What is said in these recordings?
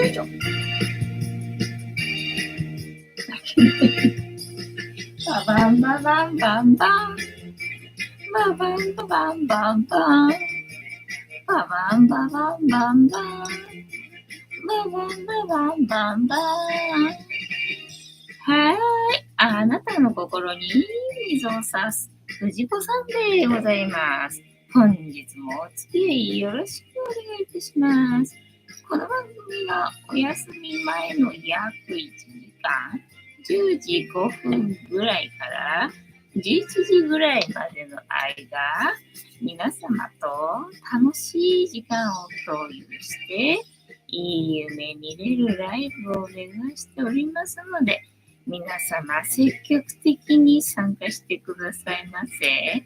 よいしょ。ババンババンバンバン。ババンババンバンバン。ババンババンバンバン。ババンババンバンバン。はい。あなたの心に水を差す藤子さんでございます。本日もお付き合いよろしくお願いいたします。この番組はお休み前の約1時間、10時5分ぐらいから11時ぐらいまでの間、皆様と楽しい時間を共有して、いい夢見れるライブを目指しておりますので、皆様積極的に参加してくださいませ。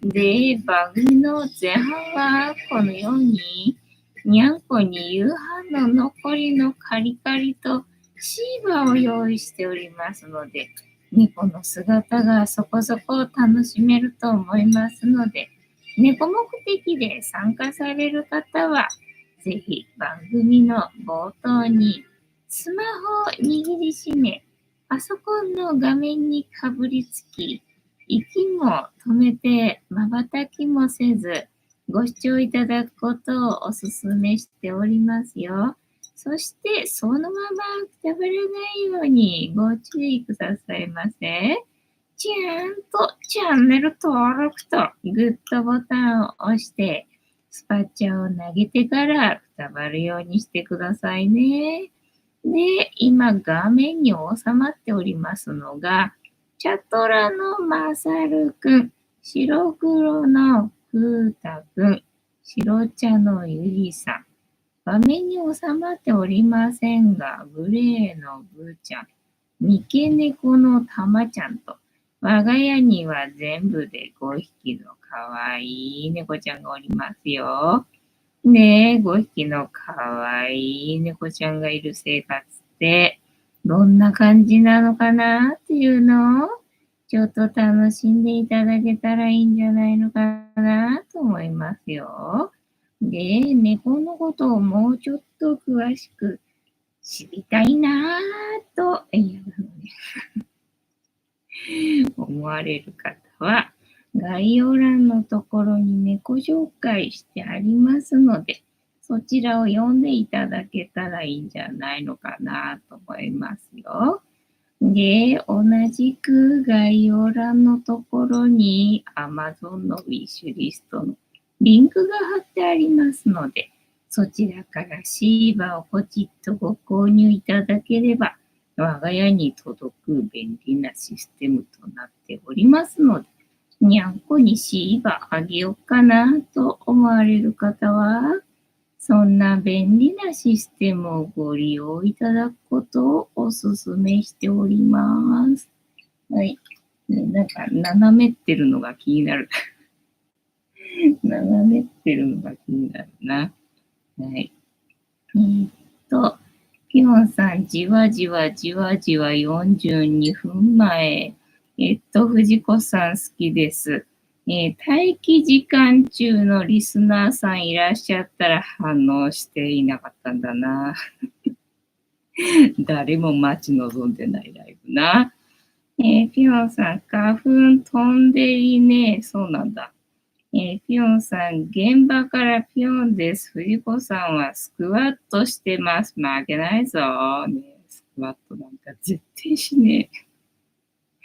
で、番組の前半はこのようににゃんこに夕飯の残りのカリカリとシーバーを用意しておりますので、猫の姿がそこそこ楽しめると思いますので、猫目的で参加される方は、ぜひ番組の冒頭にスマホを握りしめ、パソコンの画面にかぶりつき、息も止めて瞬きもせず、ご視聴いただくことをお勧めしておりますよ。そして、そのままくたばらないようにご注意くださいませ。ちゃんとチャンネル登録とグッドボタンを押して、スパチャを投げてからくたばるようにしてくださいね。で、今画面に収まっておりますのが、チャトラのまさるくん、白黒のふうたくん、白茶のゆりさん。画面に収まっておりませんが、グレーのぶーちゃん、三毛猫のたまちゃんと、我が家には全部で5匹のかわいい猫ちゃんがおりますよ。ねえ、5匹のかわいい猫ちゃんがいる生活って、どんな感じなのかなっていうのを、ちょっと楽しんでいただけたらいいんじゃないのかなと思いますよ。で、猫のことをもうちょっと詳しく知りたいなぁと、思われる方は、概要欄のところに猫紹介してありますので、そちらを読んでいただけたらいいんじゃないのかなと思いますよ。で、同じく概要欄のところに Amazon のウィッシュリストのリンクが貼ってありますので、そちらからシーバーをポチッとご購入いただければ、我が家に届く便利なシステムとなっておりますので、にゃんこにシーバーあげようかなと思われる方は、そんな便利なシステムをご利用いただくことをお勧めしております。はい。なんか、斜めってるのが気になる。斜めってるのが気になるな。はい。ピョンさん、じわじわじわじわ42分前。藤子さん好きです。待機時間中のリスナーさんいらっしゃったら反応していなかったんだな。誰も待ち望んでないライブな。ピョンさん、花粉飛んでいね。そうなんだ。ピョンさん、現場からピョンです。藤子さんはスクワットしてます。負けないぞ。ね、スクワットなんか絶対しね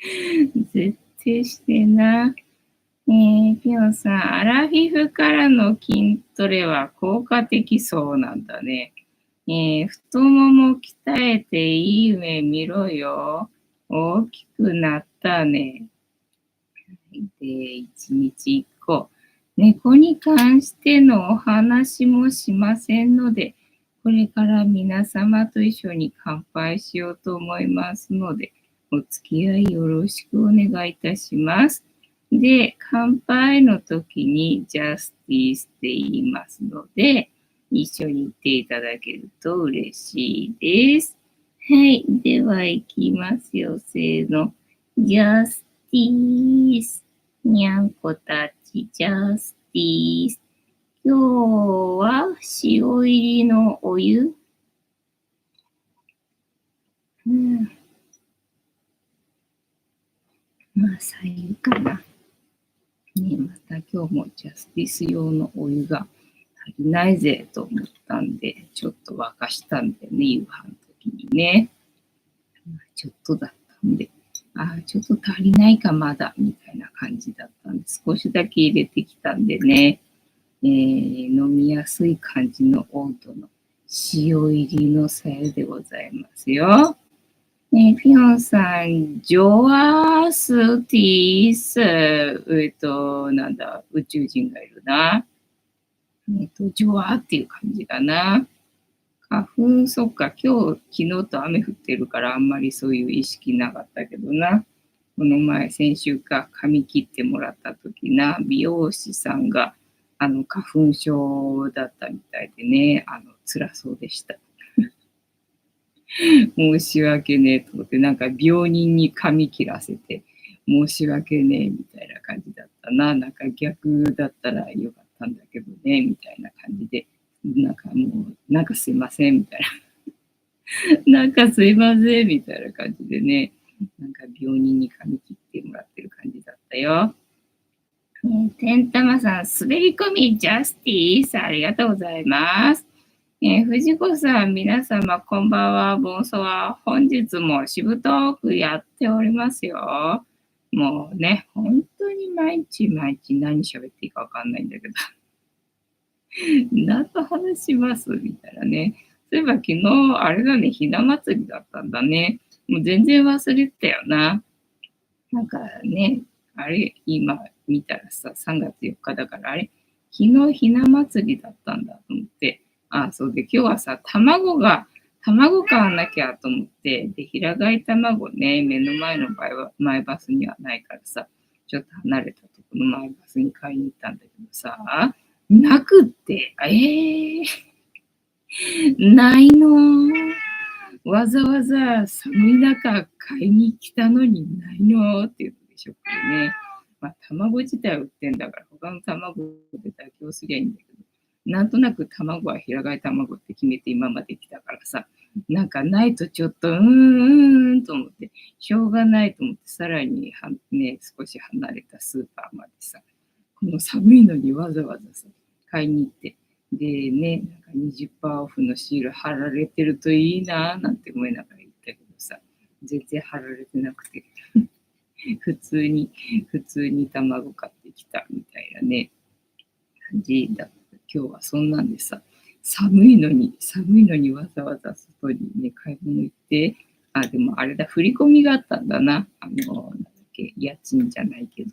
え。絶対してな。ピョンさん、アラフィフからの筋トレは効果的そうなんだね。太もも鍛えていい夢見ろよ。大きくなったね。で、一日一個。猫に関してのお話もしませんので、これから皆様と一緒に乾杯しようと思いますので、お付き合いよろしくお願いいたします。で、乾杯の時にジャスティスって言いますので、一緒に言っていただけると嬉しいです。はい。では、行きますよ。せーの。ジャスティス。にゃんこたち、ジャスティス。今日は塩入りのお湯うん、まあ、最後かな。ね、また今日もジャスティス用のお湯が足りないぜと思ったんで、ちょっと沸かしたんだよね、夕飯の時にね。ちょっとだったんで、ちょっと足りないかまだ、みたいな感じだったんで、少しだけ入れてきたんでね、飲みやすい感じの温度の塩入りのさやでございますよ。ピョンさん、ジョアスティス、なんだ、宇宙人がいるな。ジョアっていう感じかな。花粉、そっか、今日、昨日と雨降ってるからあんまりそういう意識なかったけどな。この前、先週か、髪切ってもらった時な、美容師さんが、花粉症だったみたいでね、辛そうでした。申し訳ねえと思って、なんか病人に髪切らせて、申し訳ねえみたいな感じだったな。なんか逆だったらよかったんだけどね、みたいな感じで、なんかもう、なんかすいません、みたいな。なんかすいません、みたいな感じでね、なんか病人に髪切ってもらってる感じだったよ。てんたまさん、滑り込み、ジャスティス、ありがとうございます。藤子さん、皆様、こんばんは、ボンソワ。本日もしぶとーくやっておりますよ。もうね、本当に毎日毎日何喋っていいかわかんないんだけど、何と話しますみたいなね。そういえば昨日、あれだね、ひな祭りだったんだね。もう全然忘れてたよな。なんかね、あれ、今見たらさ、3月4日だから、あれ、昨日ひな祭りだったんだと思って、そうで、今日はさ、卵買わなきゃと思って、で、平飼い卵ね、目の前の場合は、マイバスにはないからさ、ちょっと離れたところのマイバスに買いに行ったんだけどさ、なくって、ないの。わざわざ寒い中買いに来たのにないのって言うでしょうからね。まあ、卵自体売ってんだから、他の卵で妥協すりゃいいんだけど、なんとなく卵は平飼い卵って決めて今まで来たからさ、なんかないとちょっと、と思って、しょうがないと思って、さらにね、少し離れたスーパーまでさ、この寒いのにわざわざさ、買いに行って、でね、なんか20%オフのシール貼られてるといいなぁなんて思いながら言ったけどさ、全然貼られてなくて、普通に、普通に卵買ってきたみたいなね、感じだった。今日はそんなんでさ、寒いのにわざわざ外にね、買い物行って、でもあれだ、振り込みがあったんだな。なんだっけ、家賃じゃないけど、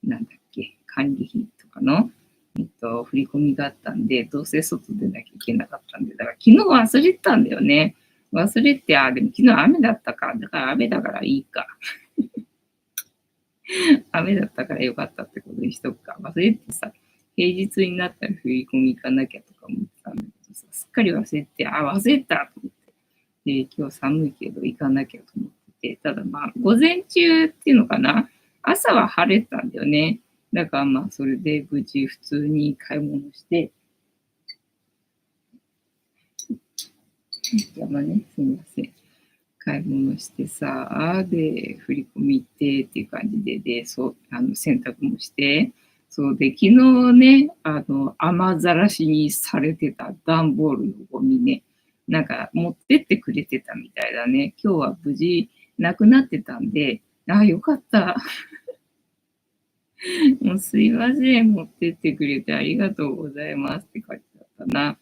なんだっけ、管理費とかの、振り込みがあったんで、どうせ外出なきゃいけなかったんで、だから昨日忘れてたんだよね。忘れて、でも昨日雨だったか。だから雨だからいいか。雨だったからよかったってことにしとくか。忘れてさ、平日になったら振り込み行かなきゃとか思ってたんだけどさ、すっかり忘れて、忘れたと思って。で、今日寒いけど行かなきゃと思ってて、ただまあ、午前中っていうのかな、朝は晴れてたんだよね。だからまあ、それで無事普通に買い物して、邪魔ね、すみません。買い物してさ、で、振り込み行ってっていう感じで、で、そう、洗濯もして、そうで、昨日ね、雨ざらしにされてた段ボールのゴミね、なんか持ってってくれてたみたいだね。今日は無事なくなってたんで、よかった。もうすいません、持ってってくれてありがとうございますって感じだったな。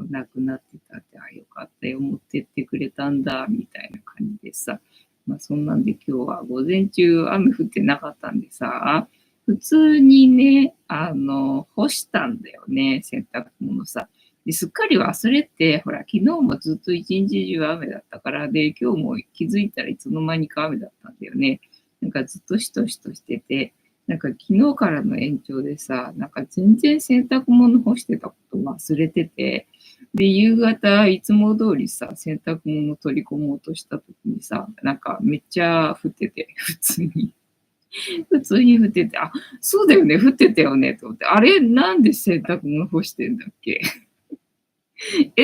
なくなってたって、よかったよ、持ってってくれたんだ、みたいな感じでさ。まあそんなんで今日は午前中雨降ってなかったんでさ、普通にね、干したんだよね、洗濯物さ。ですっかり忘れて、ほら、昨日もずっと一日中雨だったから、で、今日も気づいたらいつの間にか雨だったんだよね。なんかずっとしとしとしてて、なんか昨日からの延長でさ、なんか全然洗濯物干してたこと忘れてて、で、夕方、いつも通りさ、洗濯物取り込もうとした時にさ、なんかめっちゃ降ってて、普通に。普通に降ってて、そうだよね、降ってたよね、と思って、あれ、なんで洗濯物干してんだっけ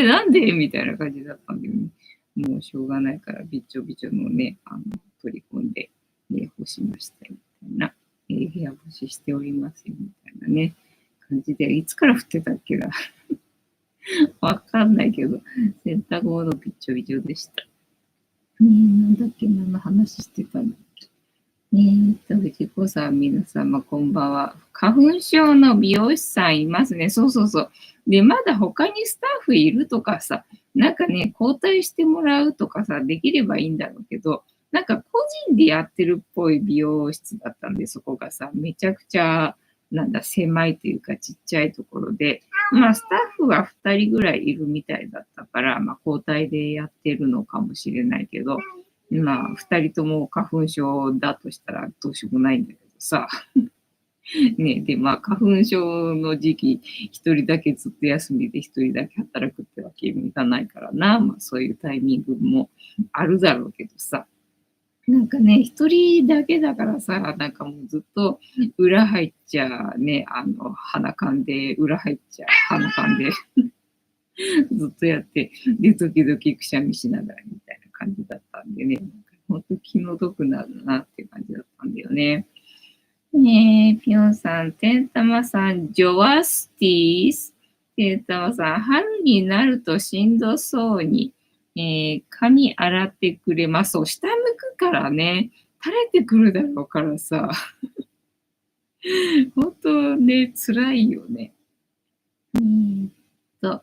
なんでみたいな感じだったんだよね。もうしょうがないからびちょびちょのね、取り込んで、干しましたよ、みたいな。部屋干ししておりますよ、みたいなね、感じで、いつから降ってたっけな。わかんないけど、洗濯物びっちょびちょでした。なんだっけ、何の話してたんだっけ。藤子さん、皆様、こんばんは。花粉症の美容師さんいますね。そうそうそう。で、まだ他にスタッフいるとかさ、なんかね、交代してもらうとかさ、できればいいんだろうけど、なんか個人でやってるっぽい美容室だったんで、そこがさ、めちゃくちゃ、なんだ、狭いというかちっちゃいところで、まあ、スタッフは2人ぐらいいるみたいだったから、まあ、交代でやってるのかもしれないけど、まあ、2人とも花粉症だとしたらどうしようもないんだけどさ。ね、で、まあ、花粉症の時期、1人だけずっと休みで1人だけ働くってわけにいかないからな。まあ、そういうタイミングもあるだろうけどさ。なんかね、1人だけだからさ、なんかもうずっと裏入っちゃね、鼻かんで、裏入っちゃ鼻かんでずっとやって、で、時々くしゃみしながらみたいな感じだったんでね、なんか本当気の毒なんだなっていう感じだったんだよね。ぴょんさん、てんたまさん、ジョワスティース。てんたまさん、春になるとしんどそうに、髪洗ってくれます。そう、下向くからね、垂れてくるだろうからさ、本当ね、辛いよね。と、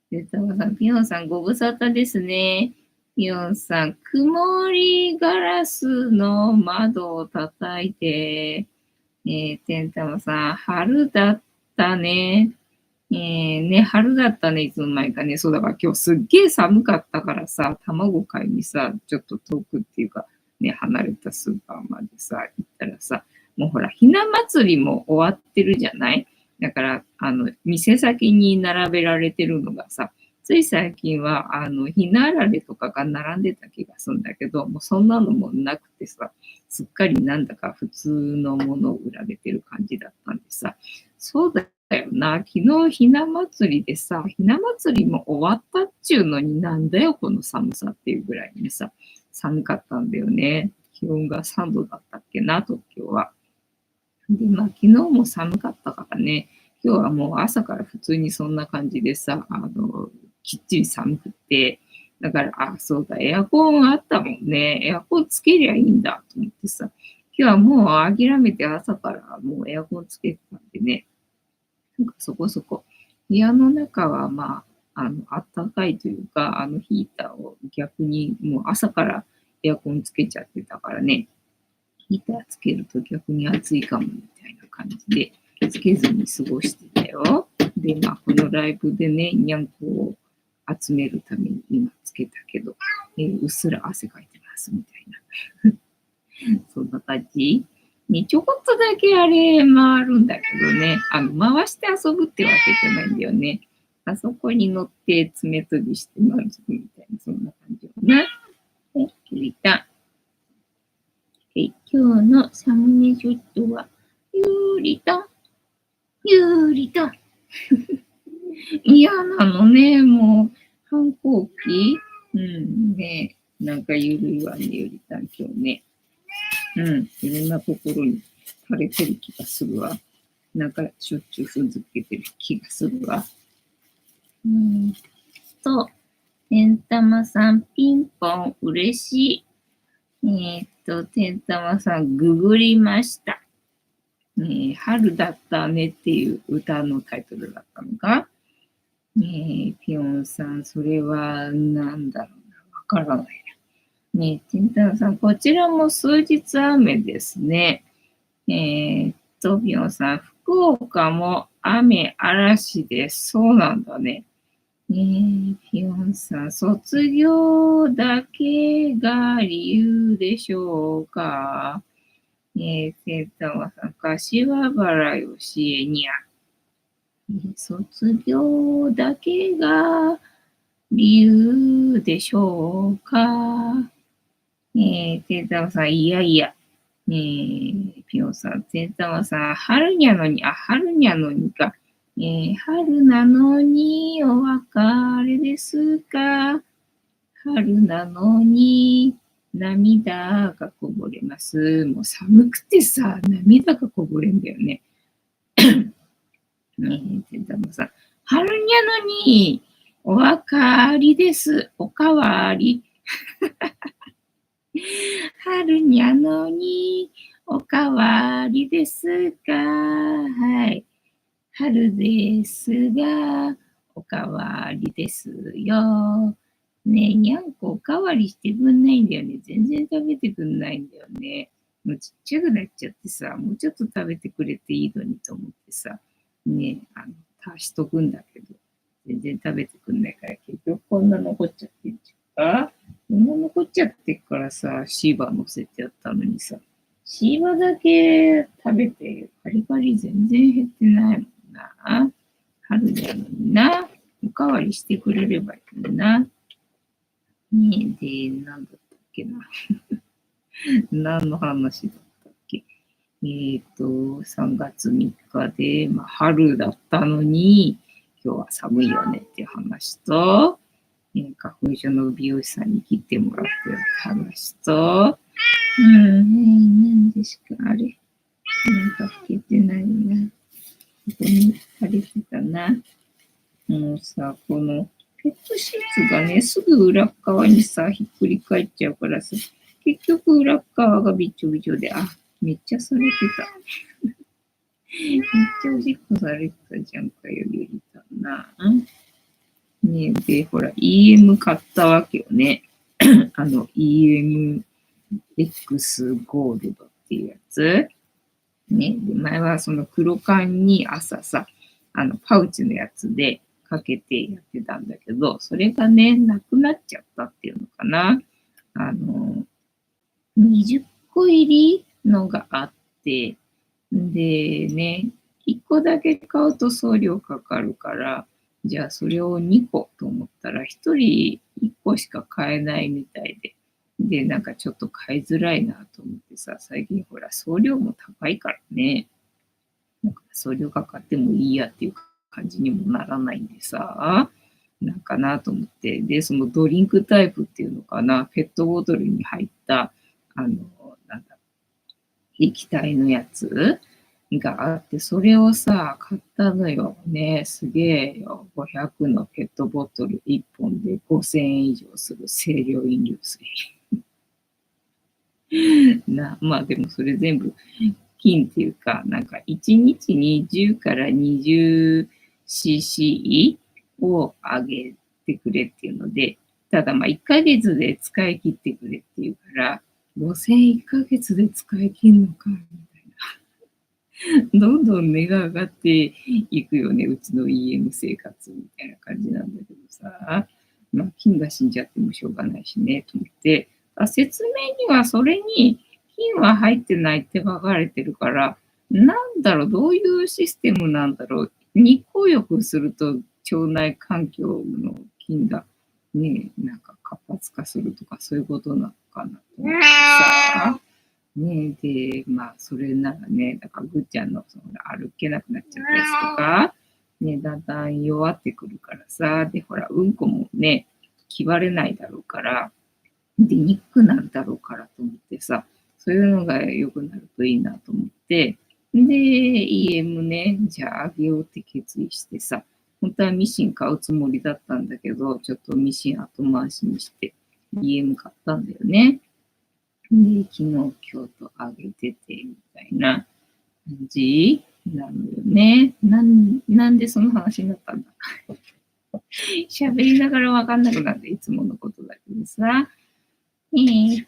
てんたまさん、ぴょんさん、ご無沙汰ですね。ぴょんさん、曇りガラスの窓を叩いて、てんたまさん、春だったね。ね、春だったね、いつの間にかね。そうだから今日すっげえ寒かったからさ、卵買いにさ、ちょっと遠くっていうか、ね、離れたスーパーまでさ、行ったらさ、もうほら、ひな祭りも終わってるじゃない。だから、店先に並べられてるのがさ、つい最近は、ひなあられとかが並んでた気がするんだけど、もうそんなのもなくてさ、すっかりなんだか普通のものを売られてる感じだったんでさ、そうだよな、昨日ひな祭りでさ、ひな祭りも終わったっちゅうのになんだよ、この寒さっていうぐらいにさ、寒かったんだよね。気温が3度だったっけな、東京は。で、まあ昨日も寒かったからね、今日はもう朝から普通にそんな感じでさ、きっちり寒くて、だから、あ、そうだ、エアコンあったもんね。エアコンつけりゃいいんだと思ってさ、今日はもう諦めて朝からもうエアコンつけてたんでね、なんかそこそこ、部屋の中はまあ、暖かいというか、ヒーターを逆にもう朝からエアコンつけちゃってたからね、ヒーターつけると逆に暑いかもみたいな感じで、つけずに過ごしてたよ。で、まあ、このライブでね、にゃんこを集めるために今つけたけど、うっすら汗かいてますみたいな。そんな感じにちょこっとだけあれ回るんだけどね、回して遊ぶってわけじゃないんだよね。あそこに乗って爪研ぎして満足みたいな、そんな感じかな。はい、切りた。今日のサムネショットは、ゆーりと、ゆーりと。嫌なのね、もう、反抗期ね、なんかゆるいわね、ゆりたん、今日ね。いろんなところに垂れてる気がするわ。なんかしょっちゅう踏んづけてる気がするわ。てんたまさん、ピンポン、嬉しい。てんたまさん、ググりました。春だったねっていう歌のタイトルだったのか。ぴょんさん、それはなんだろうな。わからないな。てんたまさん、こちらも数日雨ですね。ぴょんさん、福岡も雨嵐です。そうなんだね。ぴょんさん、卒業だけが理由でしょうか。てんたまさん、柏原よしえにゃ。卒業だけが理由でしょうか。てんたまさん、いやいや。ぴょんさん、てんたまさん、春にゃのに、春にゃのにか。春なのにお別れですか。春なのに涙がこぼれます。もう寒くてさ、涙がこぼれんだよね。でもさ、春にゃのに、お分かりです。おかわり。春にゃのに、おかわりですか。はい。春ですが、おかわりですよ。ねえ、にゃんこおかわりしてくんないんだよね。全然食べてくんないんだよね。もうちっちゃくなっちゃってさ、もうちょっと食べてくれていいのにと思ってさ、ねえ、足しとくんだけど、全然食べてくんないから、結局こんな残っちゃってんじゃんか。こんな残っちゃってっからさ、シーバー乗せてやったのにさ、シーバーだけ食べて、パリパリ全然減ってないもんな。春なのにな。おかわりしてくれればいいのにな。ねえ、で、なんだったっけな。何の話だったっけ。3月3日で、まあ、春だったのに、今日は寒いよねっていう話と、花粉症の美容師さんに切ってもらってる話と、何ですか、あれ。なんか聞けてないな。ここに貼れてたな。もうさ、このペットシーツがね、すぐ裏側にさ、ひっくり返っちゃうからさ、結局裏側がびちょびちょで、めっちゃされてた。めっちゃおしっこされてたじゃんかよ、ゆりたんな。ねで、ほら、EM 買ったわけよね。EMX ゴールドっていうやつ。ね、で前はその黒缶に朝さ、パウチのやつでかけてやってたんだけど、それがね、なくなっちゃったっていうのかな。20個入りのがあって、でね、1個だけ買うと送料かかるから、じゃあそれを2個と思ったら、1人1個しか買えないみたいで、で、なんかちょっと買いづらいなと思ってさ、最近ほら送料も高いからね、なんか送料かかってもいいやっていう感じにもならないんでさ、なんかなと思って、で、そのドリンクタイプっていうのかな、ペットボトルに入った、なんだ、液体のやつがあって、それをさ、買ったのよね。すげえよ。500のペットボトル1本で5000円以上する清涼飲料水。まあでもそれ全部金っていうか、なんか1日に10から 20cc をあげてくれっていうので、ただまあ1ヶ月で使い切ってくれっていうから、5000 1ヶ月で使い切るのか、みたいな。どんどん値が上がっていくよね、うちの EM 生活みたいな感じなんだけどさ、まあ金が死んじゃってもしょうがないしね、と思って、説明にはそれに金は入ってないって書かれてるから、なんだろう、どういうシステムなんだろう。日光浴すると腸内環境の菌がね、なんか活発化するとかそういうことなのかなと思ってさ。ねで、まあ、それならね、だからぐっちゃんのその歩けなくなっちゃったやつとか、ね、だんだん弱ってくるからさ、で、ほら、うんこもね、気張れないだろうから、出にくくなるだろうからと思ってさ、そういうのが良くなるといいなと思って、で、EM ね、じゃああげようって決意してさ、本当はミシン買うつもりだったんだけど、ちょっとミシン後回しにして EM 買ったんだよね。で、昨日、今日とあげてて、みたいな感じなのよね。なんでその話になったんだ。喋りながらわかんなくなって、いつものことだけどさ。て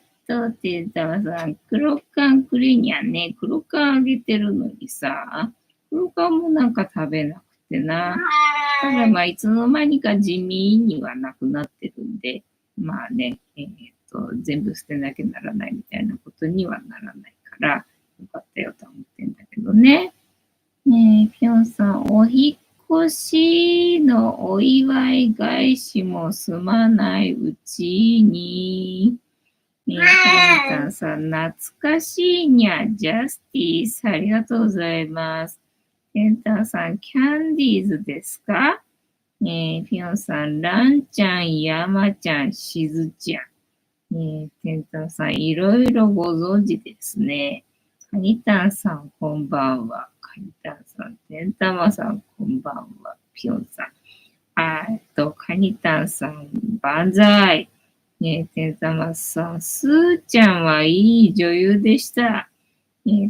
言ったらさ、黒缶クリニャンね、黒缶あげてるのにさ、黒缶もなんか食べなくてな。ただまあ、いつの間にか地味にはなくなってるんで、まあね、全部捨てなきゃならないみたいなことにはならないから、よかったよとは思ってんだけどね。ねえ、ぴょんさん、お引っ越しのお祝い返しも済まないうちに、ねえ、タンタンさん、懐かしいにゃ、ジャスティス、ありがとうございます。ケンタンさん、キャンディーズですかぴょんさん、らんちゃん、やまちゃん、しずちゃん。てんたんさん、いろいろご存知ですね。かにたんさん、こんばんは。かにたんさん、てんたまさん、こんばんは。ぴょんさん。かにたんさん、万歳。てんたまさん、すーちゃんはいい女優でした。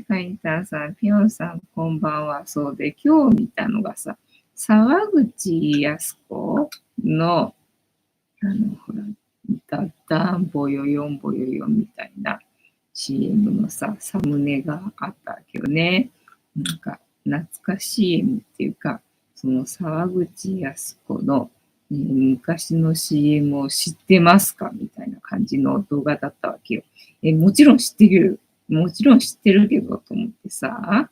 カイタンさん、ピョンさん、こんばんは。そうで、今日見たのがさ、沢口靖子の、ほら、ダッダンボヨヨンボヨヨンみたいな CM のさ、サムネがあったわけどね。なんか、懐かしい CM っていうか、その沢口靖子の、昔の CM を知ってますかみたいな感じの動画だったわけよ。もちろん知ってる。もちろん知ってるけどと思ってさ、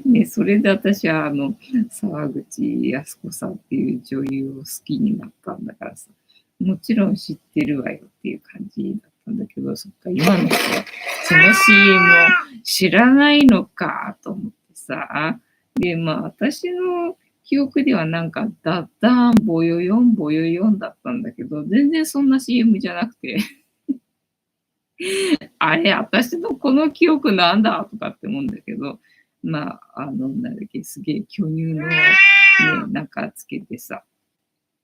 ね、それで私は沢口靖子さんっていう女優を好きになったんだからさ、もちろん知ってるわよっていう感じだったんだけど、そっか、今の人はその CM を知らないのかと思ってさ、で、まあ私の記憶ではなんか、ダッダーン、ボヨヨン、ボヨヨンだったんだけど、全然そんな CM じゃなくて、あれ、私のこの記憶なんだとかって思うんだけど、まあ、なんだっけ、すげえ巨乳の、ね、なんかつけてさ、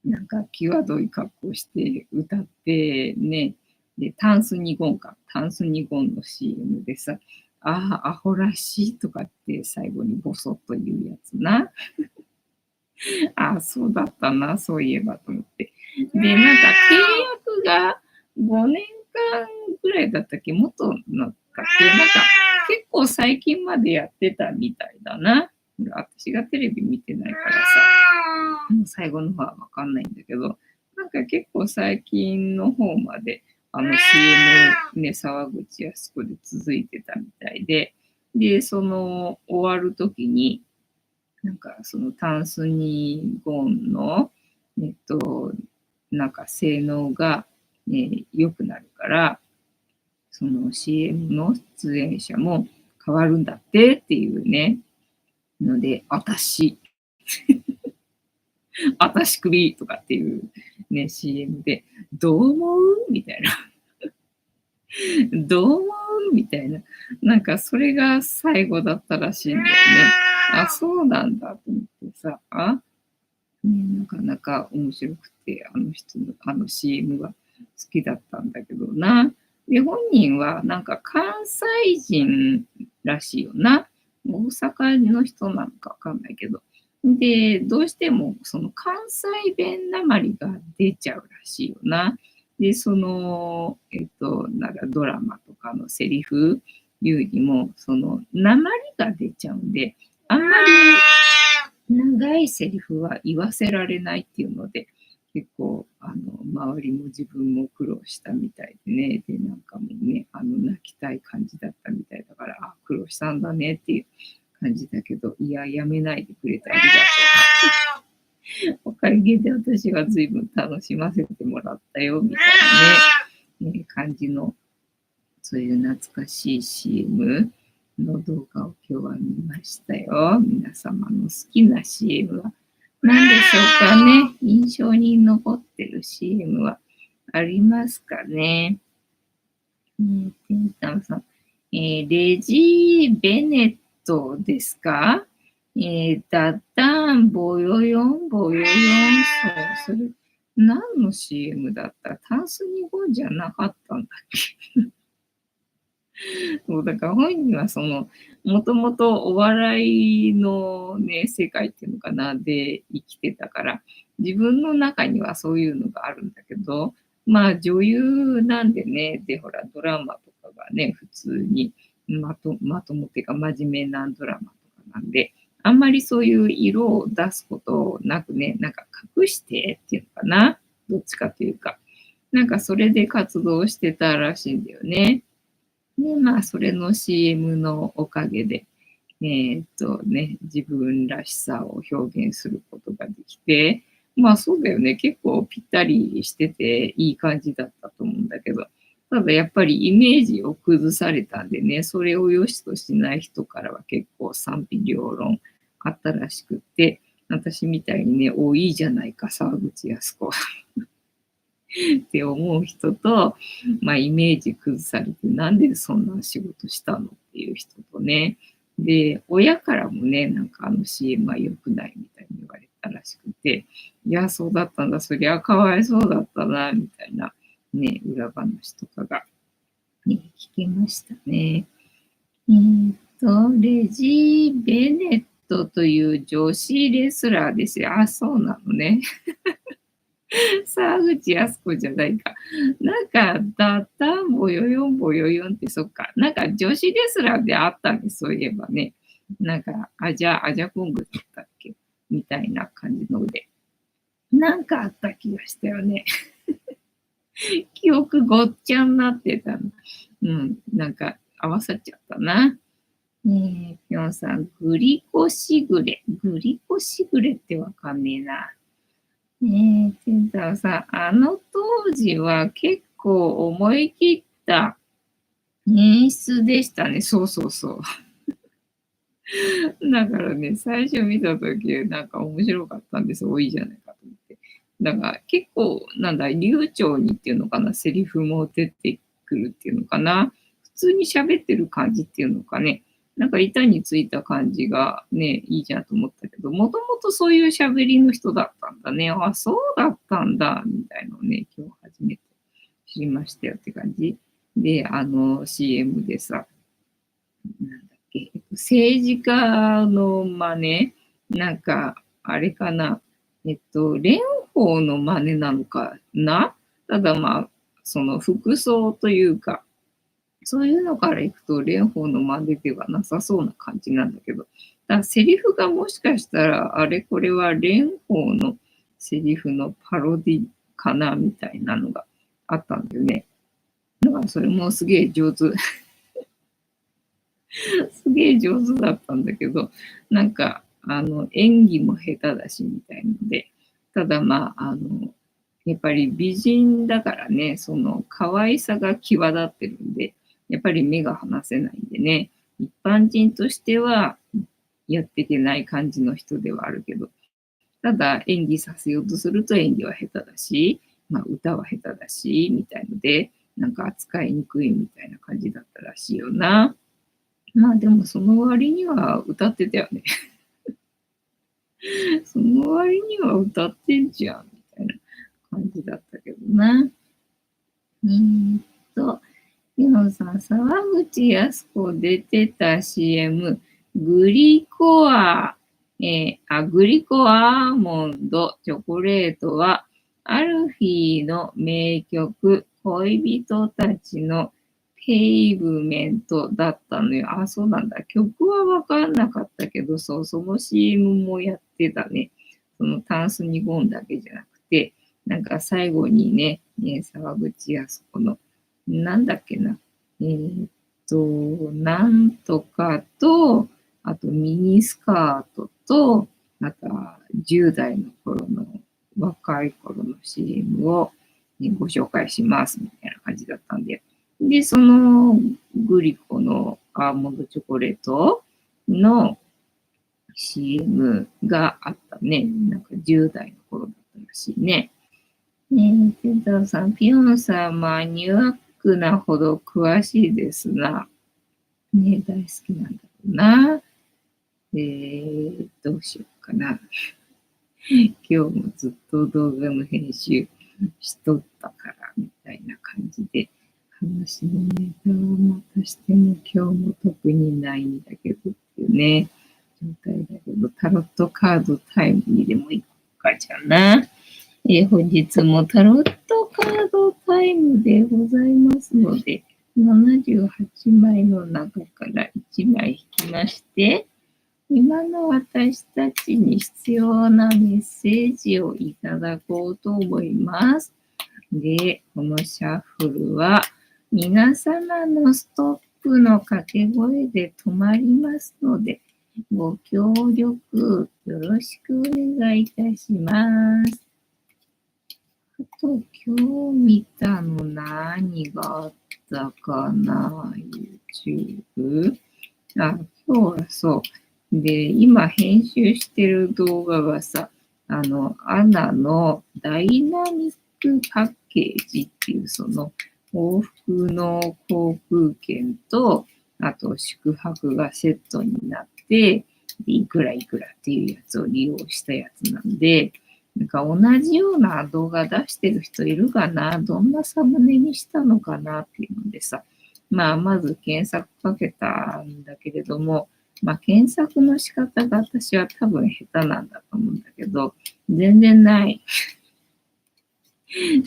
なんか際どい格好して歌ってね、で、タンスニゴンか、タンスニゴンの CM でさ、ああ、アホらしいとかって最後にボソッと言うやつな。ああ、そうだったな、そういえばと思って。で、なんか契約が5年間ぐらいだったっけ、元のだっけ、なんか結構最近までやってたみたいだな。私がテレビ見てないからさ、最後の方はわかんないんだけど、なんか結構最近の方までCM ね、沢口靖子で続いてたみたいで、で、その終わるときに、なんかそのタンスニゴンの、なんか性能が、ね、良くなるから、その CM の出演者も変わるんだってっていうね、ので、私首とかっていうね、CM で、どう思うみたいな。どう思うみたいな。なんかそれが最後だったらしいんだよね。あ、そうなんだと思ってさ、なかなか面白くて、あの人のCM は好きだったんだけどな。で、本人はなんか関西人らしいよな。大阪の人なのかわかんないけど。で、どうしてもその関西弁なまりが出ちゃうらしいよな。で、なんかドラマとかのセリフ言うにも、その、なまりが出ちゃうんで、あんまり長いセリフは言わせられないっていうので、結構、周りも自分も苦労したみたいでね、で、なんかもうね、泣きたい感じだったみたいだから、あ、苦労したんだねっていう感じだけど、いや、やめないでくれてありがとう。おかげで私は随分楽しませてもらったよ、みたいなね、感じの、そういう懐かしい CM の動画を今日は見ましたよ。皆様の好きな CM は何でしょうかね。印象に残ってる CM はありますかね。テンタンさん。レジー・ベネットですか？ダッダーン、ボヨヨン、ボヨヨン。そう、それ、何の CM だった？タンスニゴンじゃなかったんだっけ？そうだから本人はもともとお笑いのね、世界っていうのかな、で生きてたから、自分の中にはそういうのがあるんだけど、まあ女優なんでね、でほらドラマとかがね、普通にまともっていうか真面目なドラマとかなんで、あんまりそういう色を出すことなくね、なんか隠してっていうのかな、どっちかというか、なんかそれで活動してたらしいんだよね。で、まあ、それの CM のおかげで、自分らしさを表現することができて、まあそうだよね。結構ぴったりしてていい感じだったと思うんだけど、ただやっぱりイメージを崩されたんでね、それを良しとしない人からは結構賛否両論あったらしくって、私みたいにね、いいじゃないか、沢口靖子って思う人と、イメージ崩されて、なんでそんな仕事したのっていう人とね。で、親からもね、なんかCM は良くないみたいに言われたらしくて、いや、そうだったんだ、そりゃかわいそうだったな、みたいな、ね、裏話とかが、ね、聞けましたね。レジー・ベネットという女子レスラーですよ。あ、そうなのね。沢口靖子じゃないか。なんか、ダッタンボヨヨンボヨヨンって、そっか。なんか女子レスラーであったんです、そういえばね。なんか、アジャコングだったっけみたいな感じので。なんかあった気がしたよね。記憶ごっちゃになってたの。なんか合わさっちゃったな。ぴょんさん、グリコシグレ。グリコシグレってわかんねえな。テンタロウさん、あの当時は結構思い切った演出でしたね。そうそうそう。だからね、最初見たとき、なんか面白かったんです。多いじゃないかと思って。だから結構、流暢にっていうのかな、セリフも出てくるっていうのかな。普通に喋ってる感じっていうのかね。なんか板についた感じがね、いいじゃんと思ったけど、もともとそういう喋りの人だったんだね。あ、そうだったんだ、みたいなのをね、今日初めて知りましたよって感じ。で、CM でさ、なんだっけ、政治家の真似、なんか、あれかな、蓮舫の真似なのかな。ただその服装というか、そういうのからいくと蓮舫の真似ではなさそうな感じなんだけど、だからセリフがもしかしたら、あれこれは蓮舫のセリフのパロディかなみたいなのがあったんだよね。だからそれもすげえ上手。すげえ上手だったんだけど、なんか、演技も下手だしみたいので、ただやっぱり美人だからね、その可愛さが際立ってるんで、やっぱり目が離せないんでね、一般人としてはやっていけない感じの人ではあるけど、ただ演技させようとすると演技は下手だし、歌は下手だし、みたいので、なんか扱いにくいみたいな感じだったらしいよな。でもその割には歌ってたよね。その割には歌ってんじゃん、みたいな感じだったけどな。ユノさん、沢口靖子出てた CM、グリコアーモンドチョコレートは、アルフィーの名曲、恋人たちのペイブメントだったのよ。あ、そうなんだ。曲はわかんなかったけど、そう、その CM もやってたね。そのタンスにゴンだけじゃなくて、なんか最後にね、沢口靖子の、なんだっけな。なんとかと、あとミニスカートと、また10代の頃の、若い頃の CM を、ご紹介しますみたいな感じだったんで。で、そのグリコのアーモンドチョコレートの CM があったね。なんか10代の頃だったらしいね。ペンタロさん、ピヨンさん、マニアックなほど詳しいですな。ね、大好きなんだろうな。どうしようかな。今日もずっと動画の編集しとったから、みたいな感じで、話のネタをまたしても今日も特にないんだけどっていうね、状態だけど、タロットカードタイムにでも行こうかじゃな。本日もタロットカードタイムでございますので、78枚の中から1枚引きまして、今の私たちに必要なメッセージをいただこうと思います。で、このシャッフルは皆様のストップの掛け声で止まりますので、ご協力よろしくお願いいたします。あと、今日見たの何があったかな ?YouTube? あ、今日はそう。で、今編集してる動画がさ、アナのダイナミックパッケージっていう、その往復の航空券と、あと宿泊がセットになって、いくらいくらっていうやつを利用したやつなんで、なんか同じような動画出してる人いるかな、どんなサムネにしたのかなっていうのでさ、まず検索かけたんだけれども、検索の仕方が私は多分下手なんだと思うんだけど、全然ない。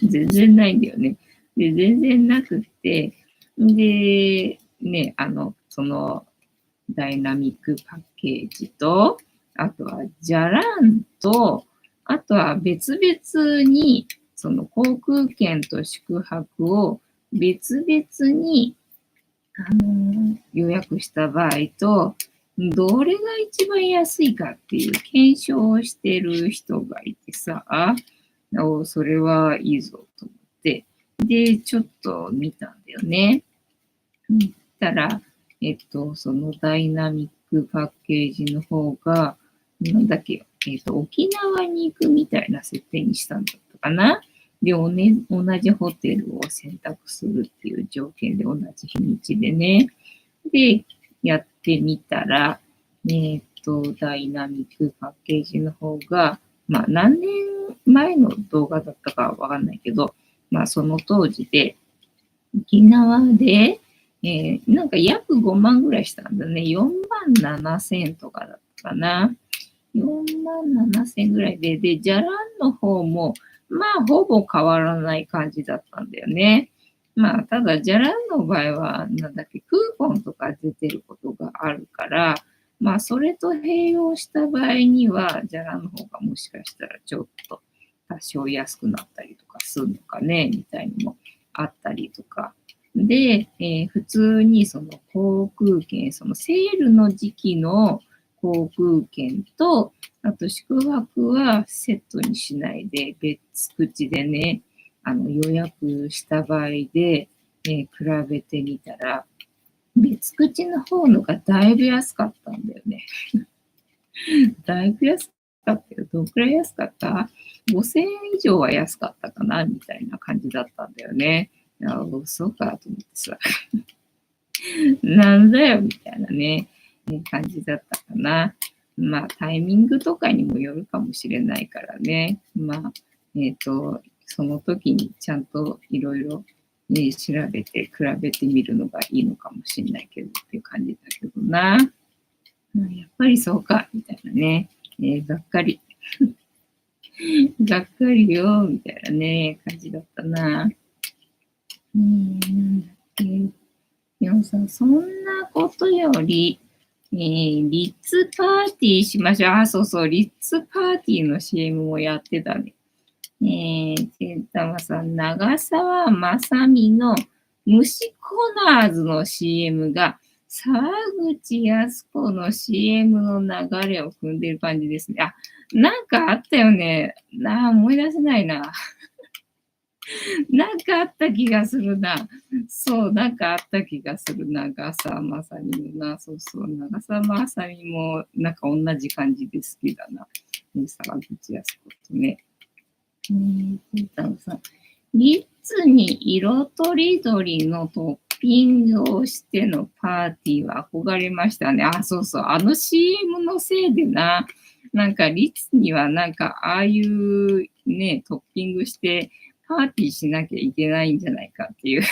全然ないんだよね。で、全然なくて、で、ね、そのダイナミックパッケージと、あとはじゃらんと、あとは別々に、その航空券と宿泊を別々に、予約した場合と、どれが一番安いかっていう検証をしてる人がいてさ、それはいいぞと思って、で、ちょっと見たんだよね。見たら、そのダイナミックパッケージの方が、なんだっけ、沖縄に行くみたいな設定にしたんだったかな。で、同じホテルを選択するっていう条件で同じ日にちでね。で、やってみたら、ダイナミックパッケージの方が、何年前の動画だったかわかんないけど、その当時で、沖縄で、なんか約5万ぐらいしたんだね。4万7千とかだったかな。4万7千ぐらいで、じゃらんの方も、ほぼ変わらない感じだったんだよね。ただ、じゃらんの場合は、なんだっけ、クーポンとか出てることがあるから、それと併用した場合には、じゃらんの方がもしかしたらちょっと多少安くなったりとかするのかね、みたいにもあったりとか。で、普通にその航空券、そのセールの時期の航空券と、あと宿泊はセットにしないで別口でね、予約した場合で、比べてみたら、別口の方のがだいぶ安かったんだよね。だいぶ安かったよ。どんくらい安かった？ 5,000 円以上は安かったかなみたいな感じだったんだよね。嘘かと思ってさ。なんだよみたいなね、感じだったかな。タイミングとかにもよるかもしれないからね。その時にちゃんといろいろ調べて比べてみるのがいいのかもしれないけどっていう感じだけどな。やっぱりそうか、みたいなね。がっかり。がっかりよ、みたいなね、感じだったな。なんだっけ。でもさ、そんなことより、リッツパーティーしましょう。そうそう、リッツパーティーの CM もやってたね。ケンタマさん、長澤まさみの虫コナーズの CM が、沢口靖子の CM の流れを組んでる感じですね。なんかあったよね。思い出せないな。なんかあった気がするな。そう、なんかあった気がするな。長澤まさみもな。そうそう、長澤まさみもなんか同じ感じで好きだな。沢口靖子とね。リッツに色とりどりのトッピングをしてのパーティーは憧れましたね。そうそう。CM のせいでな。なんかリッツにはなんかああいうね、トッピングしてパーティーしなきゃいけないんじゃないかっていう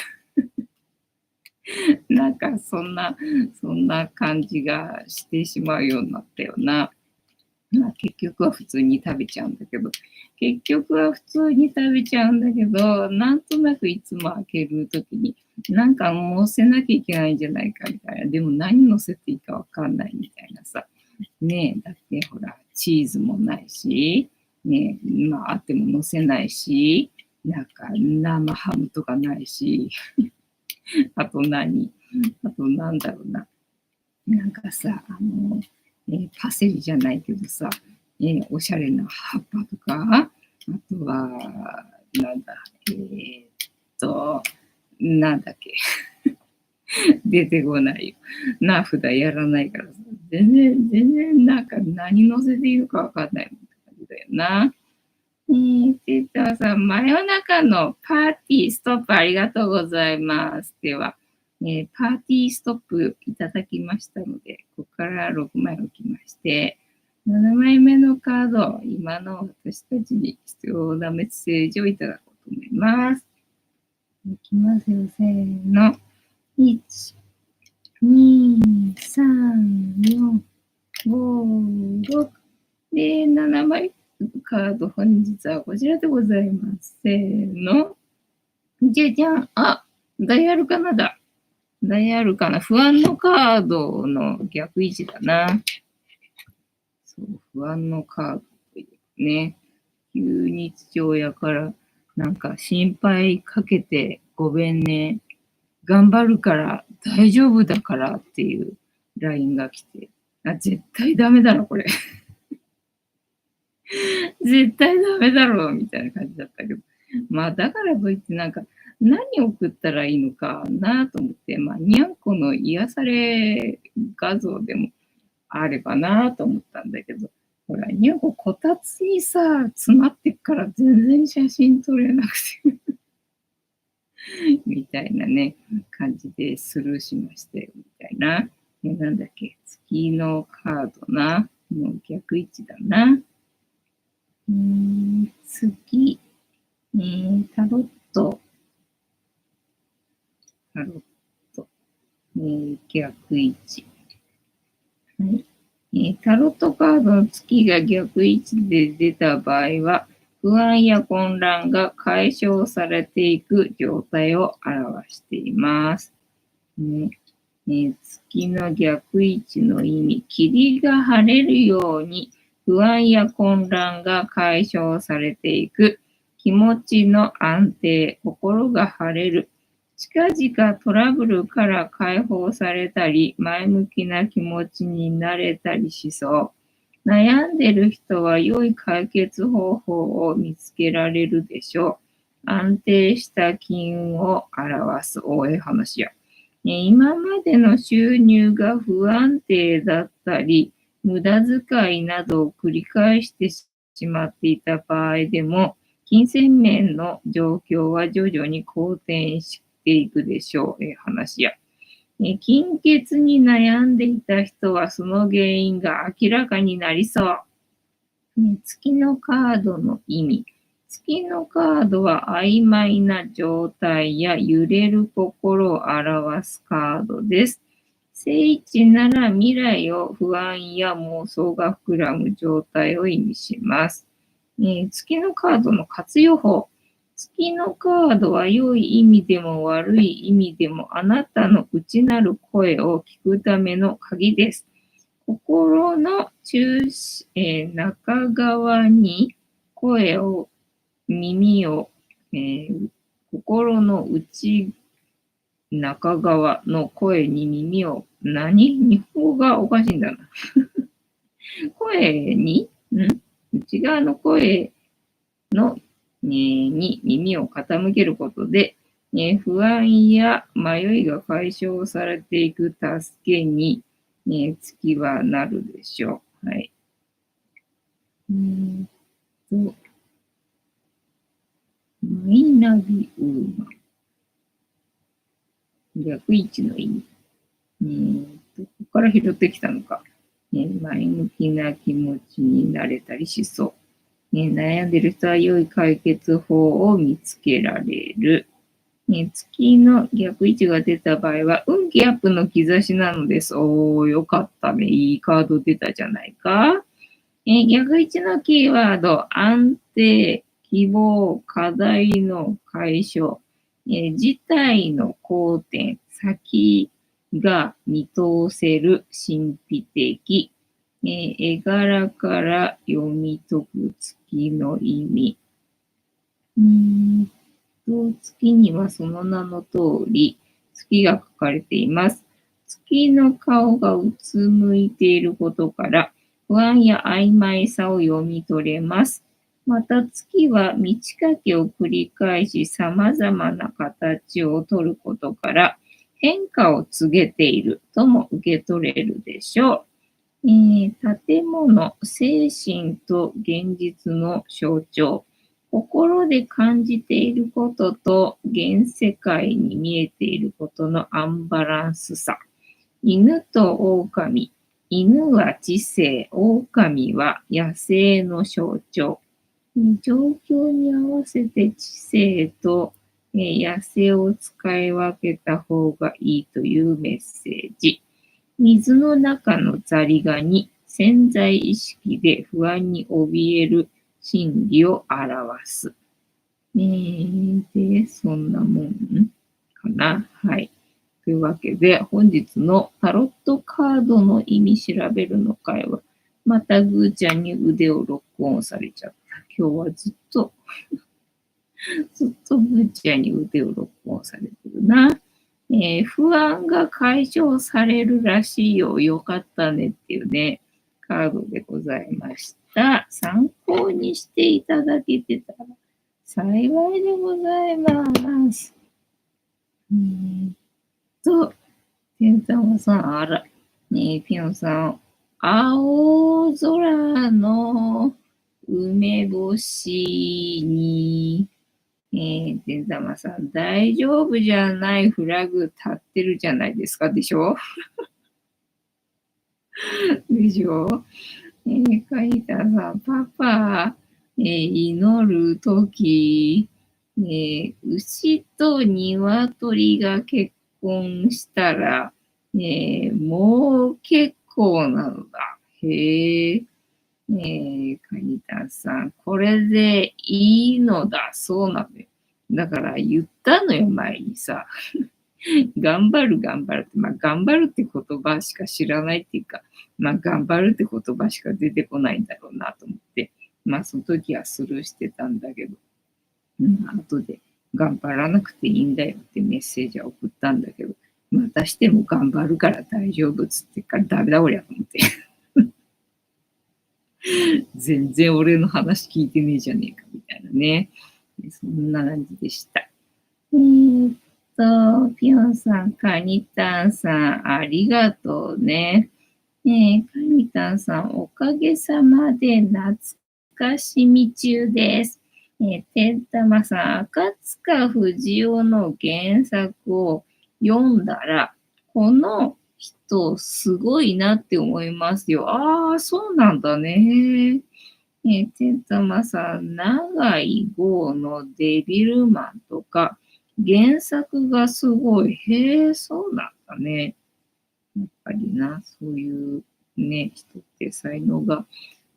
なんかそんな感じがしてしまうようになったよな。結局は普通に食べちゃうんだけど、なんとなくいつも開けるときに、なんか乗せなきゃいけないんじゃないかみたいな。でも何乗せていいかわかんないみたいなさ。ねえ、だってほら、チーズもないし、ねえ、あっても乗せないし、なんか生ハムとかないし、あとなんだろうな。なんかさ、パセリじゃないけどさ、おしゃれな葉っぱとか、あとは、なんだ、なんだっけ、出てこないよ。ナーフだやらないからさ、全然なんか何乗せていいのかわかんない感じだよな。テータさん、真夜中のパーティーストップありがとうございます。では、パーティーストップいただきましたので、ここから6枚置きまして、7枚目のカード、今の私たちに必要なメッセージをいただこうと思います。いきますよ、せーの。1、2、3、4、5、6。で、7枚カード、本日はこちらでございます。せーの。じゃじゃん。あ、ダイアルカナだ。ダイアルカナ。不安のカードの逆位置だな。そう、不安のカードというね。急に父親からなんか心配かけてごめんね。頑張るから大丈夫だからっていう LINE が来て。あ、絶対ダメだろ、これ。絶対ダメだろうみたいな感じだったけど。まあだからといってなんか何を送ったらいいのかなと思って、まあにゃんこの癒され画像でもあればなと思ったんだけど、ほら、にゃんここたつにさ、詰まってっから全然写真撮れなくてみたいなね、感じでスルーしましたよ、みたいな。なんだっけ、月のカードな。もう逆位置だな。次、タロット、逆位置。はい。タロットカードの月が逆位置で出た場合は、不安や混乱が解消されていく状態を表しています。月の逆位置の意味、霧が晴れるように不安や混乱が解消されていく、気持ちの安定、心が晴れる、近々トラブルから解放されたり、前向きな気持ちになれたりしそう。悩んでる人は良い解決方法を見つけられるでしょう。安定した金運を表す大江話や。今までの収入が不安定だったり、無駄遣いなどを繰り返してしまっていた場合でも、金銭面の状況は徐々に好転していくでしょう。話や。金欠に悩んでいた人はその原因が明らかになりそう。月のカードの意味。月のカードは曖昧な状態や揺れる心を表すカードです。聖地なら未来を不安や妄想が膨らむ状態を意味します。月のカードの活用法。月のカードは良い意味でも悪い意味でもあなたの内なる声を聞くための鍵です。心の中側に耳を、心の中側の声に耳を、日本語がおかしいんだな。声に、内側の声の、に耳を傾けることで、不安や迷いが解消されていく助けに、月はなるでしょう。はい。マイナビウーマン。逆位置の意味。ここから拾ってきたのか。前向きな気持ちになれたりしそう。悩んでる人は良い解決法を見つけられる。月の逆位置が出た場合は、運気アップの兆しなのです。おー、よかったね。いいカード出たじゃないか。逆位置のキーワード、安定、希望、課題の解消、事態の好転、先が見通せる神秘的、絵柄から読み解く月の意味。月にはその名の通り、月が書かれています。月の顔がうつむいていることから、不安や曖昧さを読み取れます。また月は満ち欠けを繰り返し様々な形をとることから変化を告げているとも受け取れるでしょ建物、精神と現実の象徴。心で感じていることと現世界に見えていることのアンバランスさ。犬と狼。犬は知性、狼は野生の象徴。状況に合わせて知性と野生を使い分けた方がいいというメッセージ。水の中のザリガニ、潜在意識で不安に怯える心理を表す。で、そんなもんかな。はい。というわけで、本日のタロットカードの意味調べるの会は、またぐーちゃんに腕をロックオンされちゃった。今日はずっとぐーちゃんに腕をロックオンされてるな。不安が解消されるらしいよ。よかったねっていうね、カードでございました。参考にしていただけてたら幸いでございます。ペンタマさん、あら、ピョンさん、青空の梅干しに、ペンタマさん、大丈夫じゃないフラグ立ってるじゃないですか、でしょでしょカイタさん、パパ、祈るとき、牛と鶏が結婚したら、もう結構なのだ。へえ。カニタさん、これでいいのだ。そうなのよ。だから言ったのよ、前にさ。頑張る頑張るって、まあ頑張るって言葉しか知らないっていうか、まあ頑張るって言葉しか出てこないんだろうなと思って、まあその時はスルーしてたんだけど、後で頑張らなくていいんだよってメッセージは送ったんだけど、またしても頑張るから大丈夫っつってからダメだ俺やと思って。全然俺の話聞いてねえじゃねえかみたいなね。そんな感じでした。ピヨンさん、カニタンさん、ありがとうね。カニタンさん、おかげさまで懐かしみ中です。てんたまさん、赤塚不二夫の原作を読んだら、この人すごいなって思いますよ。ああ、そうなんだね。てんたまさん、長井豪のデビルマンとか、原作がすごい。へえ、そうなんだね。やっぱりな、そういうね、人って才能が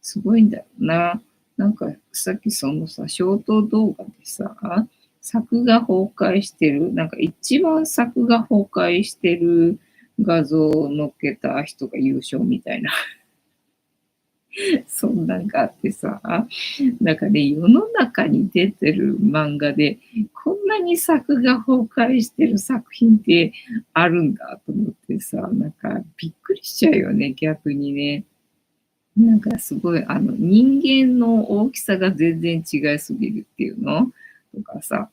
すごいんだよな。なんかさっきそのさ、ショート動画でさ、作が崩壊してる、なんか一番作が崩壊してる画像を載っけた人が優勝みたいな、そんなんがあってさ、なんかね、世の中に出てる漫画で、こんなに作が崩壊してる作品ってあるんだと思ってさ、なんかびっくりしちゃうよね、逆にね。なんかすごい、人間の大きさが全然違いすぎるっていうのとかさ、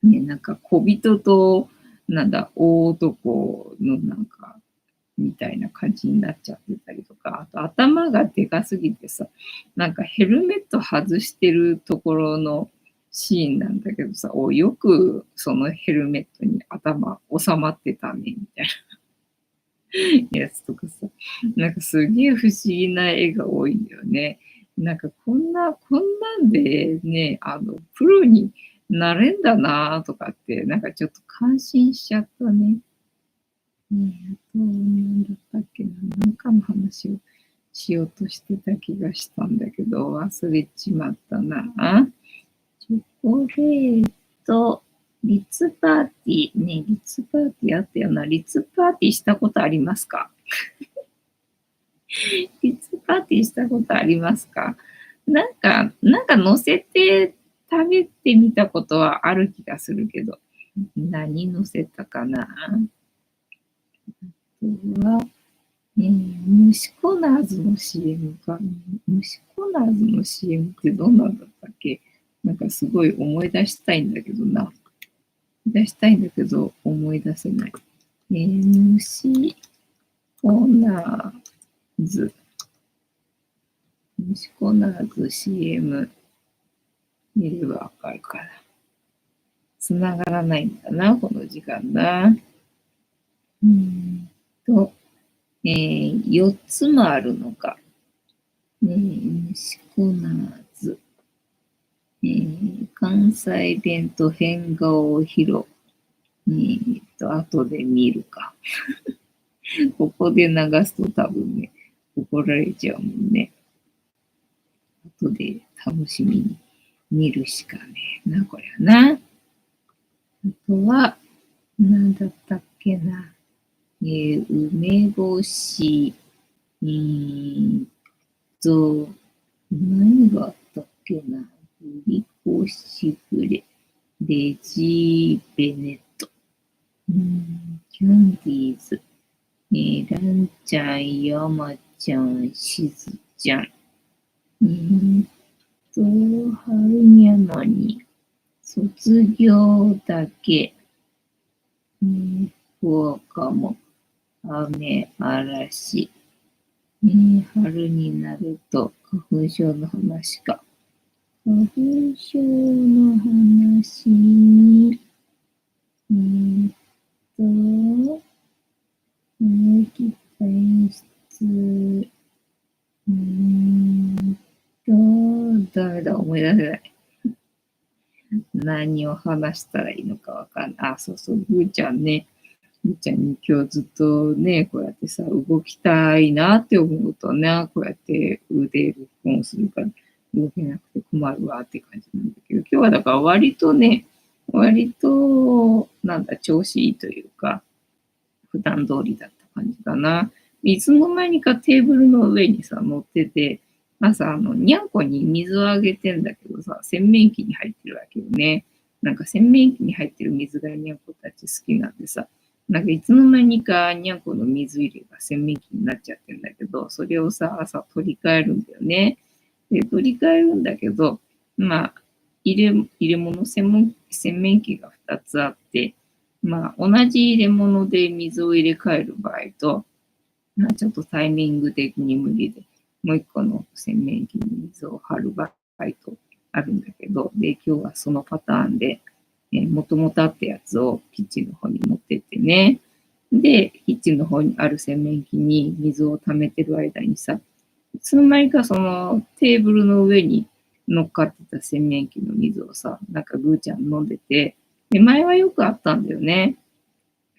ね、なんか小人と、なんだ、大男のなんか、みたいな感じになっちゃってたりとか、あと頭がでかすぎてさ、なんかヘルメット外してるところのシーンなんだけどさ、よくそのヘルメットに頭収まってたね、みたいなやつとかさ、なんかすげえ不思議な絵が多いんだよね。なんかこんなんでね、プロになれんだなとかって、なんかちょっと感心しちゃったね。なんだったっけな、なんかの話をしようとしてた気がしたんだけど、忘れちまったな。チョコレート、リッツパーティー。ね、リッツパーティーあったよな。リッツパーティーしたことありますか？リッツパーティーしたことありますか？なんか乗せて食べてみたことはある気がするけど、何乗せたかな？は、虫コナーズの CM か。虫コナーズの CM ってどんなんだったっけ？なんかすごい思い出したいんだけどな。出したいんだけど、思い出せない。虫コナーず。息子ならず CM 見ればわかるから。繋がらないんだな、この時間な。と、4つもあるのか。息子ならず。関西弁と変顔を披露。後で見るか。ここで流すと多分ね、怒られちゃうもんね。後で楽しみに見るしかねえな、これはな。あとは、なんだったっけな。梅干し、と、何があったっけな。グリコしぐれ、レジベネット、キャンディーズ、ランちゃん、ヤマちゃん、しずちゃん、春にゃのに、卒業だけ、福岡も、雨、嵐、春になると花粉症の話か。花粉症の話に、免疫体質、ダメだ、思い出せない。何を話したらいいのかわかんない。あ、そうそう、ぐーちゃんね。ぐーちゃんに今日ずっとね、こうやってさ、動きたいなって思うとね、こうやって腕録音するから動けなくて困るわって感じなんだけど、今日はだから割と、なんだ、調子いいというか、普段通りだった感じかな。いつの間にかテーブルの上にさ、乗ってて、朝、にゃんこに水をあげてんだけどさ、洗面器に入ってるわけよね。なんか洗面器に入ってる水がにゃんこたち好きなんでさ、なんかいつの間にかにゃんこの水入れが洗面器になっちゃってんだけど、それをさ、朝取り替えるんだよね。で、取り替えるんだけど、まあ、入れ物洗面器が2つあって、まあ、同じ入れ物で水を入れ替える場合と、まあ、ちょっとタイミング的に無理で、もう一個の洗面器に水を張る場合とあるんだけど、で、今日はそのパターンで、もともとあったやつをキッチンの方に持ってってね、で、キッチンの方にある洗面器に水を溜めてる間にさ、いつの間にかそのテーブルの上に乗っかってた洗面器の水をさ、なんかぐーちゃん飲んでて、で、前はよくあったんだよね。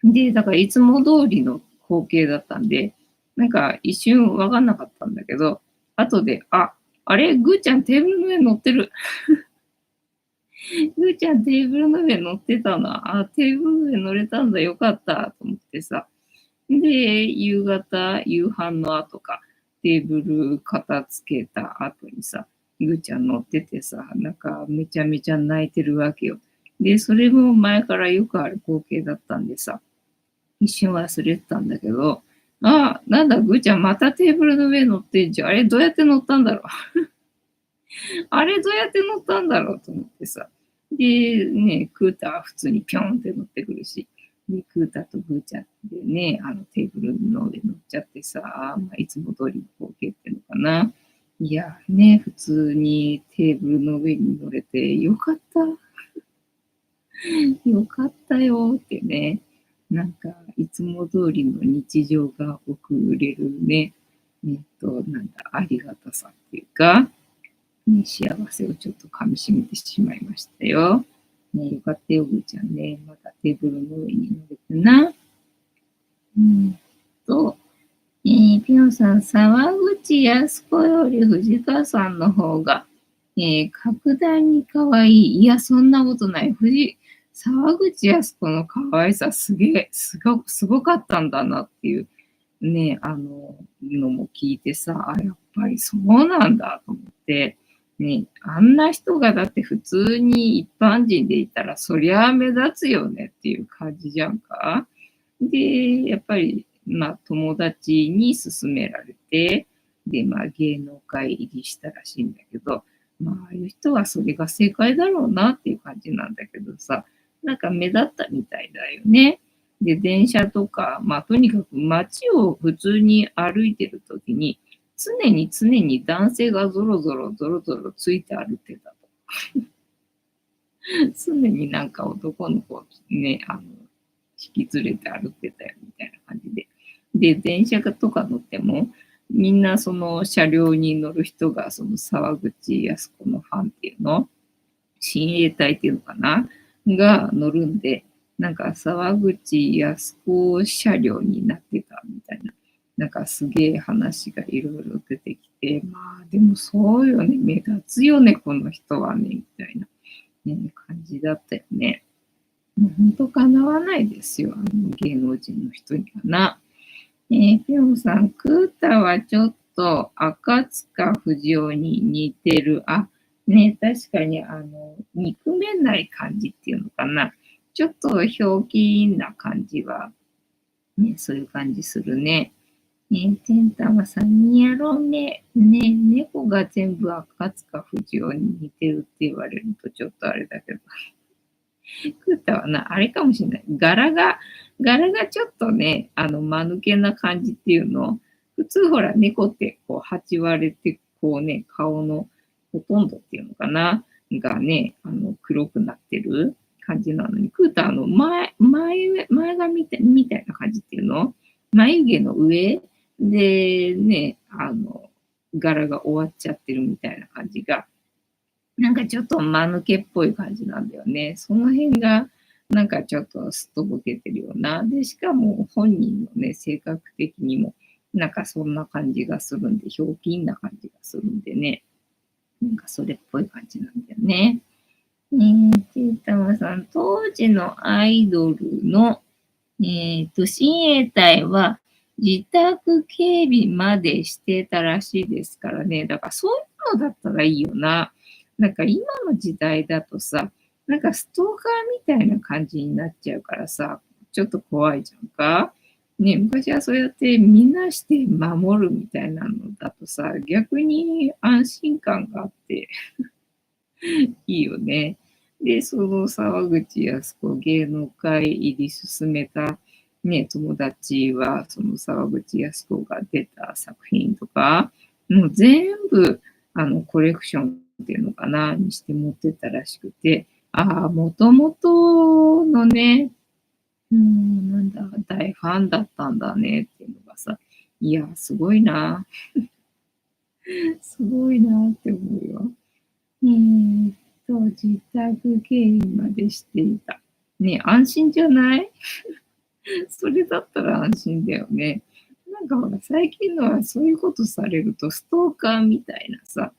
で、だからいつも通りの光景だったんで、なんか一瞬わかんなかったんだけど、後で、あれぐーちゃんテーブルの上乗ってる。ぐーちゃんテーブルの上乗ってたな。テーブルの上乗れたんだ。よかった。と思ってさ。で、夕飯の後か、テーブル片付けた後にさ、ぐーちゃん乗っててさ、なんかめちゃめちゃ泣いてるわけよ。で、それも前からよくある光景だったんでさ、一瞬忘れてたんだけど、なんだ、ぐーちゃんまたテーブルの上乗ってんじゃん。あれどうやって乗ったんだろう。あれどうやって乗ったんだろうと思ってさ。で、ね、クーター普通にピョンって乗ってくるし、で、クーターとグーちゃんでね、テーブルの上乗っちゃってさ、いつも通りの光景っていうのかな。いや、ね、普通にテーブルの上に乗れてよかった。よかったよってね。なんか、いつも通りの日常が送れるね。なんだ、ありがたさっていうか、ね、幸せをちょっと噛み締めてしまいましたよ。ね、よかったよ、ぐーちゃんね。またテーブルの上に乗れてな。と、ぴょんさん、沢口靖子より藤川さんの方が、格段に可愛い。いや、そんなことない。沢口靖子の可愛さすげえ、すごかったんだなっていう、ね、のも聞いてさ、やっぱりそうなんだと思って、ね、あんな人がだって普通に一般人でいたら、そりゃあ目立つよねっていう感じじゃんか。で、やっぱり、友達に勧められて、で、芸能界入りしたらしいんだけど、ああいう人はそれが正解だろうなっていう感じなんだけどさ、なんか目立ったみたいだよね。で、電車とか、とにかく街を普通に歩いてるときに、常に男性がゾロゾロついて歩ってたと。常になんか男の子をね、引き連れて歩ってたよみたいな感じで。で、電車とか乗っても、みんなその車両に乗る人がその沢口靖子のファンっていうの、親衛隊っていうのかなが乗るんで、なんか沢口靖子車両になってたみたいな。なんかすげえ話がいろいろ出てきて、でもそうよね、目立つよね、この人はね、みたいな、ね、感じだったよね。もう本当かなわないですよ、芸能人の人にはな。ぴょんさん、クータはちょっと赤塚不二夫に似てる。ね、確かに、憎めない感じっていうのかな。ちょっとひょうきんな感じは、ね、そういう感じするね。てんたまさん、にやろうね。ね、猫が全部赤塚不二夫に似てるって言われるとちょっとあれだけど。クータはな、あれかもしれない。柄がちょっとね、間抜けな感じっていうの。普通ほら、猫ってこう、8割れて、こうね、顔のほとんどっていうのかながね、黒くなってる感じなのに、クータ前髪みたいな感じっていうの眉毛の上でね、柄が終わっちゃってるみたいな感じがなんかちょっと間抜けっぽい感じなんだよね。その辺が、なんかちょっとすっとぼけてるような。で、しかも本人のね、性格的にも、なんかそんな感じがするんで、ひょうきんな感じがするんでね。なんかそれっぽい感じなんだよね。ちいたまさん、当時のアイドルの、親衛隊は自宅警備までしてたらしいですからね。だからそういうのだったらいいよな。なんか今の時代だとさ、なんかストーカーみたいな感じになっちゃうからさ、ちょっと怖いじゃんか。ね、昔はそうやってみんなして守るみたいなのだとさ、逆に安心感があっていいよね。で、その沢口靖子芸能界入り進めた、ね、友達は、その沢口靖子が出た作品とか、もう全部、コレクションっていうのかな、にして持ってったらしくて、もともとのね、なんだ、大ファンだったんだねっていうのがさ、いや、すごいな、すごいなって思うよ。自宅経営までしていた。ね、安心じゃないそれだったら安心だよね。なんかほら、最近のはそういうことされると、ストーカーみたいなさ、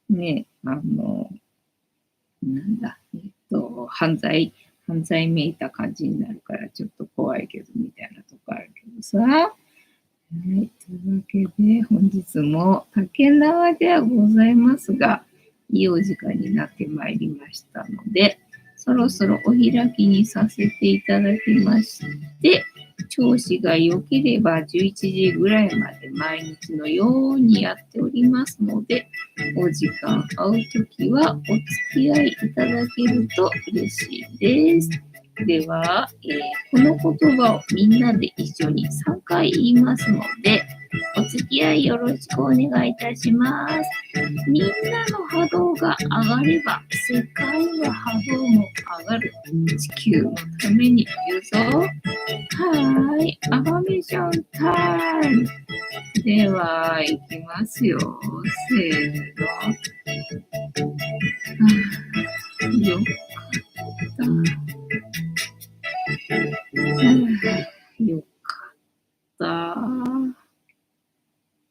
ね、なんだ、犯罪めいた感じになるからちょっと怖いけど、みたいなとこあるけどさ。はい、というわけで、本日も竹縄ではございますが、いいお時間になってまいりましたので、そろそろお開きにさせていただきまして、調子が良ければ11時ぐらいまで毎日のようにやっておりますので、お時間合うときはお付き合いいただけると嬉しいです。では、この言葉をみんなで一緒に3回言いますので、お付き合いよろしくお願いいたします。みんなの波動が上がれば、世界の波動も上がる。地球のために言うぞ。はーい、アファメーションタイム。では、いきますよ。せーの。よかった。よかっ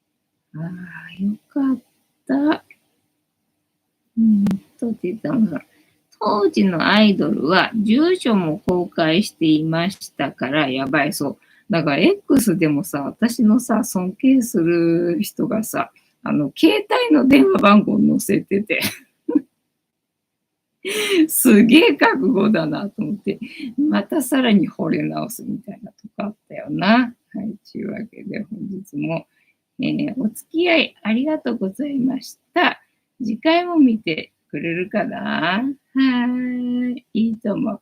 た。よかった。てたのが、当時のアイドルは住所も公開していましたからやばいそう。だから X でもさ、私のさ、尊敬する人がさ、携帯の電話番号載せててすげえ覚悟だなと思って、またさらに惚れ直すみたいなとこあったよな。はい、というわけで本日も、お付き合いありがとうございました。次回も見てくれるかな？はい、いいと思う。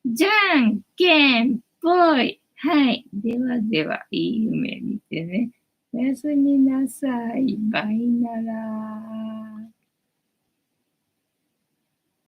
じゃんけんぽい。はい。ではでは、いい夢見てね。おやすみなさい。バイなら。